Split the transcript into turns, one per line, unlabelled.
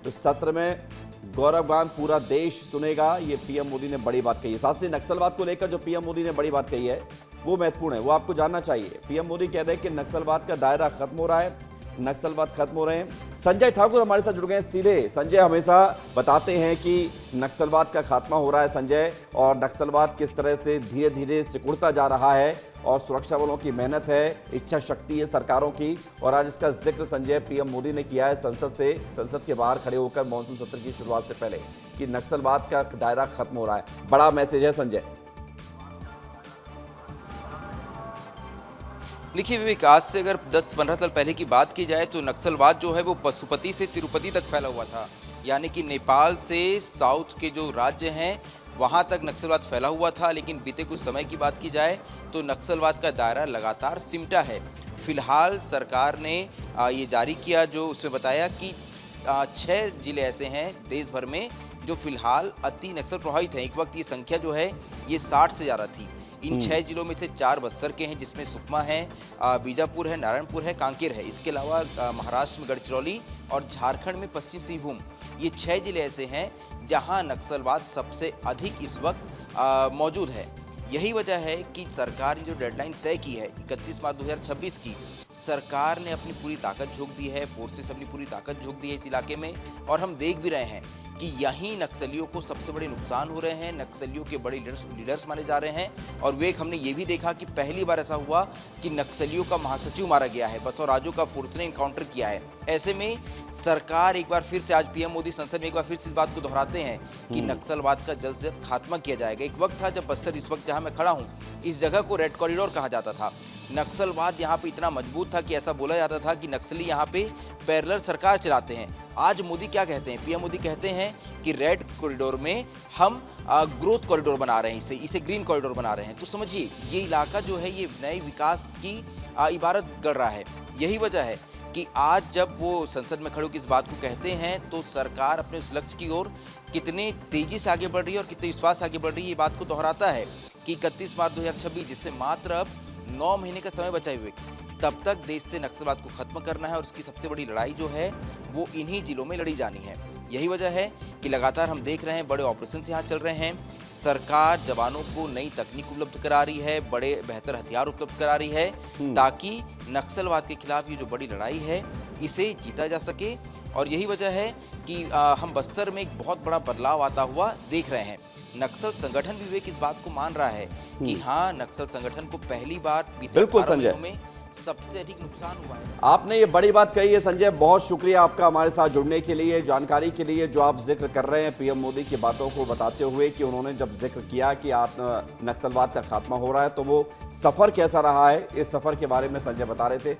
तो सत्र में गौरवगान पूरा देश सुनेगा, ये पीएम मोदी ने बड़ी बात कही है। साथ ही नक्सलवाद को लेकर जो पीएम मोदी ने बड़ी बात कही है वो महत्वपूर्ण है, वो आपको जानना चाहिए। पीएम मोदी कह रहे हैं कि नक्सलवाद का दायरा खत्म हो रहा है, नक्सलवाद खत्म हो रहे हैं। संजय ठाकुर हमारे साथ जुड़ गए हैं सीधे। संजय हमेशा बताते हैं कि नक्सलवाद का खात्मा हो रहा है संजय, और नक्सलवाद किस तरह से धीरे धीरे सिकुड़ता जा रहा है, और सुरक्षा बलों की मेहनत है, इच्छा शक्ति है सरकारों की। और आज इसका जिक्र संजय पीएम मोदी ने किया है संसद के बाहर खड़े होकर मॉनसून सत्र की शुरुआत से पहले, कि नक्सलवाद का दायरा खत्म हो रहा है। बड़ा मैसेज है संजय।
देखिए विवेक, आज से अगर 10-15 साल पहले की बात की जाए तो नक्सलवाद जो है वो पशुपति से तिरुपति तक फैला हुआ था, यानी कि नेपाल से साउथ के जो राज्य हैं वहाँ तक नक्सलवाद फैला हुआ था। लेकिन बीते कुछ समय की बात की जाए तो नक्सलवाद का दायरा लगातार सिमटा है। फिलहाल सरकार ने ये जारी किया, जो उसमें बताया कि 6 जिले ऐसे हैं देश भर में जो फिलहाल अति नक्सल प्रभावित हैं। एक वक्त ये संख्या जो है ये 60 से ज़्यादा थी। इन 6 जिलों में से 4 बस्तर के हैं, जिसमें सुकमा है, बीजापुर है, नारायणपुर है, कांकेर है। इसके अलावा महाराष्ट्र में गढ़चिरौली और झारखंड में पश्चिम सिंहभूम, ये 6 जिले ऐसे हैं जहां नक्सलवाद सबसे अधिक इस वक्त मौजूद है। यही वजह है कि सरकार ने जो डेडलाइन तय की है 31 मार्च 2026 की, सरकार ने अपनी पूरी ताकत झोंक दी है, फोर्सेस अपनी पूरी ताकत झोंक दी है इस इलाके में। और हम देख भी रहे हैं कि यहीं नक्सलियों को सबसे बड़े नुकसान हो रहे हैं, नक्सलियों के बड़े लीडर्स मारे जा रहे हैं। और वे हमने ये भी देखा कि पहली बार ऐसा हुआ कि नक्सलियों का महासचिव मारा गया है, बसवराजू का फोर्स ने इनकाउंटर किया है। ऐसे में सरकार एक बार फिर से, आज पीएम मोदी संसद में एक बार फिर से इस बात को दोहराते हैं कि नक्सलवाद का जल्द से जल्द खात्मा किया जाएगा। एक वक्त था जब बस्तर, इस वक्त जहाँ मैं खड़ा हूँ, इस जगह को रेड कॉरिडोर कहा जाता था। नक्सलवाद यहाँ पे इतना मजबूत था कि ऐसा बोला जाता था कि नक्सली यहाँ पे पैरेलल सरकार चलाते हैं। आज मोदी क्या कहते हैं, पीएम मोदी कहते हैं कि रेड कॉरिडोर में हम ग्रोथ कॉरिडोर बना रहे हैं, इसे ग्रीन कॉरिडोर बना रहे हैं। तो समझिए ये इलाका जो है ये नए विकास की इबारत गढ़ रहा है। यही वजह है कि आज जब वो संसद में खड़े होकर इस बात को कहते हैं तो सरकार अपने उस लक्ष्य की ओर कितने तेजी से आगे बढ़ रही है और कितने विश्वास से आगे बढ़ रही है, ये बात को दोहराता है कि 31 मार्च 2026, जिससे मात्र अब 9 महीने का समय बचा हुए, तब तक देश से नक्सलवाद को खत्म करना है। और उसकी सबसे बड़ी लड़ाई जो है वो इन्हीं जिलों में लड़ी जानी है। यही वजह है कि लगातार हम देख रहे हैं बड़े ऑपरेशन यहाँ चल रहे हैं। सरकार जवानों को नई तकनीक उपलब्ध करा रही है, बड़े बेहतर हथियार उपलब्ध करा रही है, ताकि नक्सलवाद के खिलाफ ये जो बड़ी लड़ाई है इसे जीता जा सके। और यही वजह है कि हम बस्तर में एक बहुत बड़ा बदलाव आता हुआ देख रहे हैं। नक्सल संगठन भी विवेक इस बात को मान रहा है कि हाँ, नक्सल संगठन को पहली बार बीते 18 महीनों में सबसे अधिक नुकसान हुआ है।
आपने ये बड़ी बात कही है संजय, बहुत शुक्रिया आपका हमारे साथ जुड़ने के लिए, जानकारी के लिए जो आप जिक्र कर रहे हैं पीएम मोदी की बातों को बताते हुए, कि उन्होंने जब जिक्र किया कि नक्सलवाद का खात्मा हो रहा है तो वो सफर कैसा रहा है, इस सफर के बारे में संजय बता रहे थे।